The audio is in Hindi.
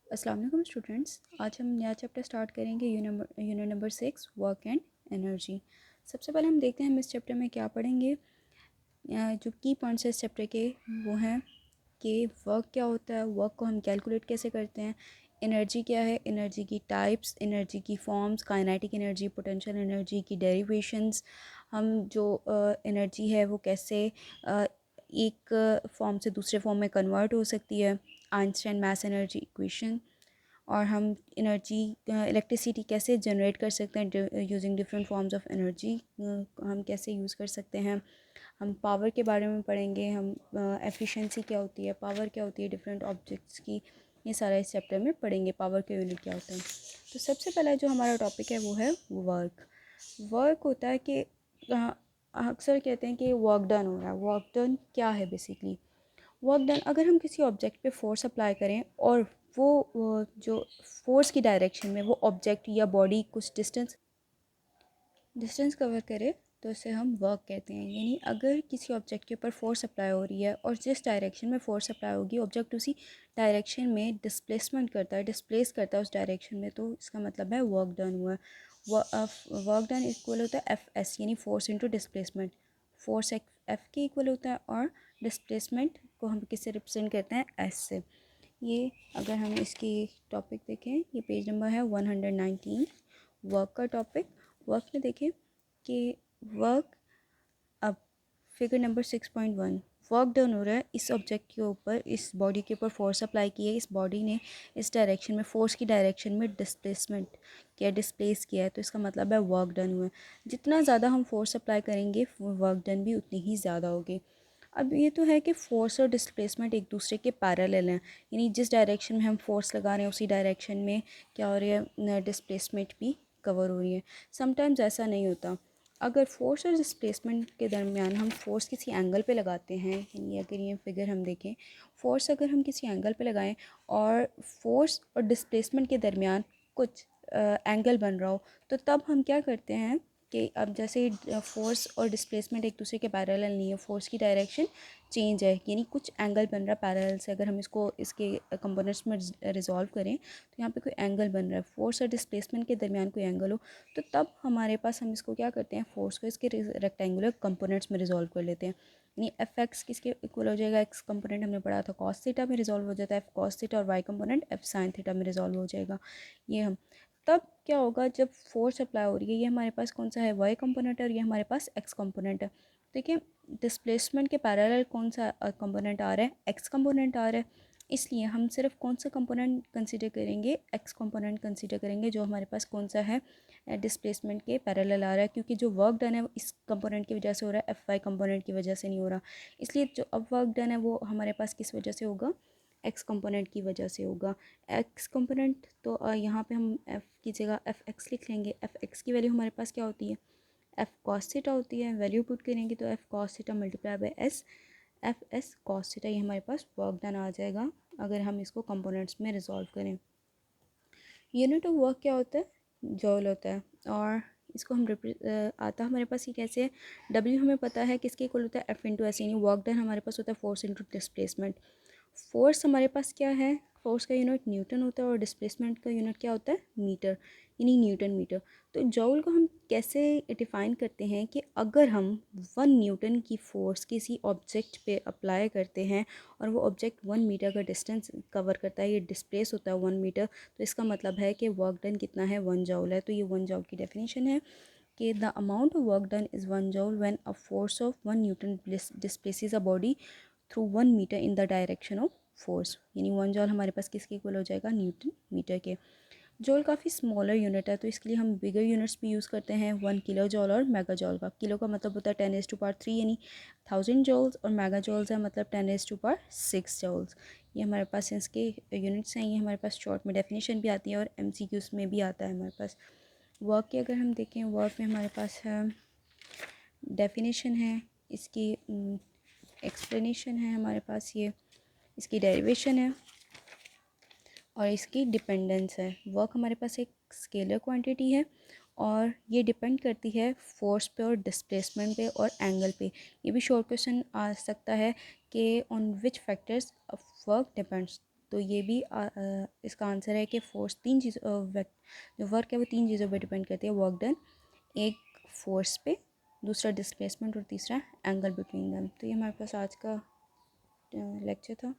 अस्सलाम वालेकुम स्टूडेंट्स। आज हम नया चैप्टर स्टार्ट करेंगे unit number 6 work and energy. सबसे पहले हम देखते हैं हम इस चैप्टर में क्या पढ़ेंगे। जो की पॉइंट्स है इस चैप्टर के वो हैं कि वर्क क्या होता है, वर्क को हम कैलकुलेट कैसे करते हैं, एनर्जी क्या है, एनर्जी की टाइप्स, एनर्जी की forms, kinetic energy, potential energy की डेरिवेशंस, हम जो एनर्जी है वो कैसे एक फॉर्म से दूसरे फॉर्म में कन्वर्ट हो सकती है, आइंस्टाइन मैथ एनर्जी इक्वेशन, और हम एनर्जी इलेक्ट्रिसिटी कैसे जनरेट कर सकते हैं using different forms of energy, हम कैसे यूज़ कर सकते हैं। हम पावर के बारे में पढ़ेंगे, हम एफिशिएंसी क्या होती है, पावर क्या होती है डिफरेंट ऑब्जेक्ट्स की, ये सारा इस चैप्टर में पढ़ेंगे। पावर के यूनिट क्या होते हैं। तो सबसे पहला जो हमारा टॉपिक है वो है वर्क। वर्क होता है कि अक्सर कहते हैं कि वर्क डन हो रहा है। वर्क डन क्या है बेसिकली? वर्क डन, अगर हम किसी ऑब्जेक्ट पे फोर्स अप्लाई करें और वो जो फोर्स की डायरेक्शन में वो ऑब्जेक्ट या बॉडी कुछ डिस्टेंस डिस्टेंस कवर करे तो इसे हम वर्क कहते हैं। यानी अगर किसी ऑब्जेक्ट के ऊपर फोर्स अप्लाई हो रही है और जिस डायरेक्शन में फोर्स अप्लाई होगी ऑब्जेक्ट उसी डायरेक्शन में डिस्प्लेसमेंट करता है, डिस्प्लेस करता है उस डायरेक्शन में, तो इसका मतलब है वर्क डन हुआ है। वर्क डन इक्वल होता है एफ एस, यानी force into displacement. Force F के इक्वल होता है और डिस्प्लेसमेंट को हम किससे रिप्रेजेंट करते हैं? एस से। ये अगर हम इसकी टॉपिक देखें, ये पेज नंबर है 119, वर्क का टॉपिक। वर्क में देखें कि वर्क, अब फिगर नंबर 6.1, वर्क डन हो रहा है इस ऑब्जेक्ट के ऊपर, इस बॉडी के ऊपर फोर्स अप्लाई की है, इस बॉडी ने इस डायरेक्शन में, फोर्स की डायरेक्शन में डिस्प्लेसमेंट किया, डिस्प्लेस किया है, तो इसका मतलब है वर्क डन हुआ है। जितना ज़्यादा हम फोर्स अप्लाई करेंगे वर्क डन भी उतनी ही ज़्यादा होगी। अब ये तो है कि फ़ोर्स और डिस्प्लेसमेंट एक दूसरे के पैरेलल हैं, यानी जिस डायरेक्शन में हम फोर्स लगा रहे हैं उसी डायरेक्शन में क्या हो रही है, डिस्प्लेसमेंट भी कवर हो रही है। समटाइम्स ऐसा नहीं होता। अगर फोर्स और डिस्प्लेसमेंट के दरमियान हम फोर्स किसी एंगल पे लगाते हैं, यानी अगर ये फिगर हम देखें, फोर्स अगर हम किसी एंगल पे लगाएं और फोर्स और डिस्प्लेसमेंट के दरमियान कुछ एंगल बन रहा हो, तो तब हम क्या करते हैं कि अब जैसे फोर्स और डिस्प्लेसमेंट एक दूसरे के पैरेलल नहीं है, फोर्स की डायरेक्शन चेंज है, यानी कुछ एंगल बन रहा है पैरेलल से। अगर हम इसको इसके कंपोनेंट्स में रिजॉल्व करें तो यहाँ पे कोई एंगल बन रहा है, फोर्स और डिस्प्लेसमेंट के दरमियान कोई एंगल हो, तो तब हमारे पास हम इसको क्या करते हैं, फोर्स को इसके रेक्टेंगुलर कंपोनेंट्स में रिजॉल्व कर लेते हैं। यानी एफ एक्स किसके इक्वल हो जाएगा? एक्स कंपोनेंट हमने पढ़ा था कॉस थीटा में रिजॉल्व हो जाता है एफ कॉस थीटा, और y component F sine theta में रिजॉल्व हो जाएगा। ये हम तब क्या होगा जब फोर्स अप्लाई हो रही है, ये हमारे पास कौन सा है? वाई कंपोनेंट है, और ये हमारे पास एक्स कंपोनेंट है। देखिए डिस्प्लेसमेंट के पैरेलल कौन सा कंपोनेंट आ रहा है? एक्स कंपोनेंट आ रहा है। इसलिए हम सिर्फ कौन सा कंपोनेंट कंसीडर करेंगे? एक्स कंपोनेंट कंसीडर करेंगे, जो हमारे पास कौन सा है? डिस्प्लेसमेंट के पैरेलल आ रहा है, क्योंकि जो वर्क डन है वो इस कंपोनेंट की वजह से हो रहा है, एफ वाई कंपोनेंट की वजह से नहीं हो रहा। इसलिए जो अब वर्क डन है वो हमारे पास किस वजह से होगा? एक्स कंपोनेंट की वजह से होगा। एक्स कंपोनेंट तो यहाँ पे हम एफ़ की जगह एफ़ एक्स लिख लेंगे। एफ़ एक्स की वैल्यू हमारे पास क्या होती है? एफ़ कॉस थीटा होती है। वैल्यू पुट करेंगे तो F cos theta multiply by S, F S cos theta, ये हमारे पास वर्क डन आ जाएगा अगर हम इसको कंपोनेंट्स में रिजॉल्व करें। यूनिट ऑफ वर्क क्या होता है? जॉल होता है। और इसको हम आता हमारे पास ये कैसे है? डब्ल्यू हमें पता है किसके इक्वल होता है? एफ इंटू एस, यानी वर्क डन हमारे पास होता है फोर्स इंटू डिस्प्लेसमेंट। फोर्स हमारे पास क्या है? फोर्स का यूनिट न्यूटन होता है और डिस्प्लेसमेंट का यूनिट क्या होता है? मीटर, यानी न्यूटन मीटर। तो जॉल को हम कैसे डिफ़ाइन करते हैं कि अगर हम 1 न्यूटन की फ़ोर्स किसी ऑब्जेक्ट पे अप्लाई करते हैं और वो ऑब्जेक्ट 1 मीटर का डिस्टेंस कवर करता है, ये डिस्प्लेस होता है 1 मीटर, तो इसका मतलब है कि वर्क डन कितना है? 1 जॉल है। तो ये 1 जॉल की डेफिनेशन है कि the amount of work done is 1 joule when a force of 1 newton displaces a body through 1 metre in the direction of force. यानी 1 जॉल हमारे पास किसके इक्वल हो जाएगा? न्यूटन मीटर के। जॉल काफ़ी स्मॉलर यूनिट है, तो इसके लिए हम बिगर यूनिट्स भी यूज़ करते हैं, 1 किलो जॉल और मेगा जॉल का। किलो का मतलब होता है 10⁻³ यानी 1000 जॉल्स, और मेगा जॉल्स है मतलब 10⁻6 जॉल्स। ये हमारे पास इसके यूनिट्स हैं। ये हमारे पास शॉर्ट में डेफिनेशन भी आती है और MCQs में भी आता है हमारे पास। वर्क की अगर हम देखें, वर्क में हमारे पास है डेफिनेशन है, इसकी एक्सप्लेनेशन है हमारे पास, ये इसकी डेरिवेशन है और इसकी डिपेंडेंस है। वर्क हमारे पास एक स्केलर क्वांटिटी है और ये डिपेंड करती है फोर्स पे और डिस्प्लेसमेंट पे और एंगल पे। ये भी शॉर्ट क्वेश्चन आ सकता है कि on which factors work depends. तो ये भी इसका आंसर है कि फोर्स तीन चीज़ जो वर्क है वो तीन चीज़ों पे डिपेंड करती है। वर्क डन, एक फोर्स पे, दूसरा डिस्प्लेसमेंट और तीसरा एंगल बिटवीन देम। तो ये हमारे पास आज का लेक्चर था।